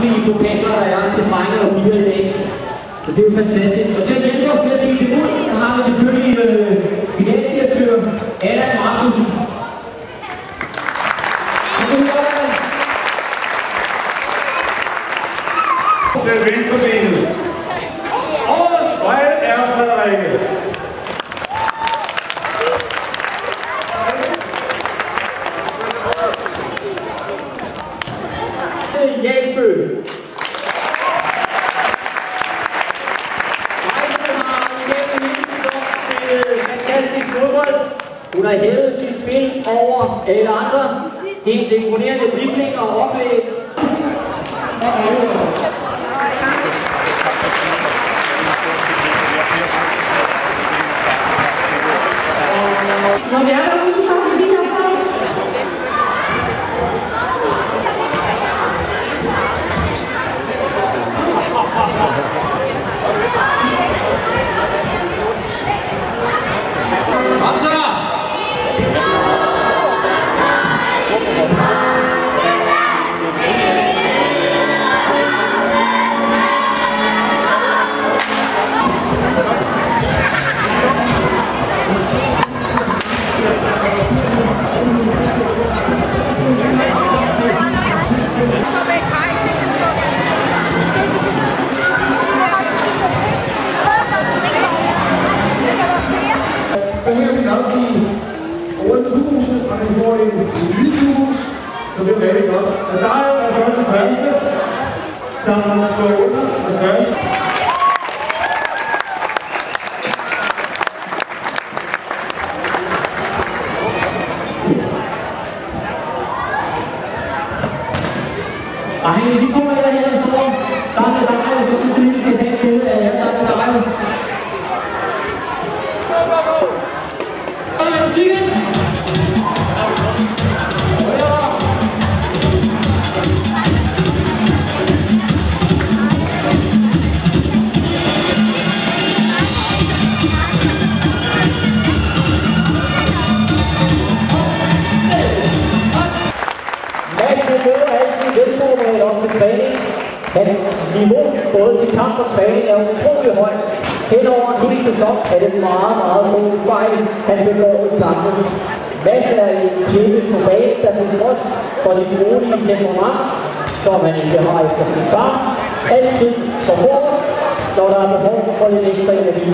samtlige pokaler, der er til drenge og piger i dag. Så det er jo fantastisk. Og til at hjælpe os med at dele det ud, der har vi selvfølgelig finaldirektør Allan Markusen. Den venstrebenet. Årets spejl er Frederikke. Jansbø. Fantastisk fodbold. Hun har hævet sit spil over alle andre. Hendes imponerende dribling og oplæg. Når vi er derude, så har vi lige her på. Kom så der! Så her er vi nok i rundt huset, og vi får en lille hus, så det er rigtig godt. Så der er først det første, som man står under det første. Ej, hvis I kommer her og står sammen med dig, så synes vi, vi skal have et billede af jer sammen med dig. Musikken! Velforberedt op til træning. Hans niveau, både til kamp og træning, er utrolig højt. Hen over en hel sæson er det meget god fejl, han begår i kampen. Mads er en kæmpe på banen, der til trods for sit rolige temperament, som han ikke har efter sin far, altid går forward, når der er behov for lidt ekstra energi.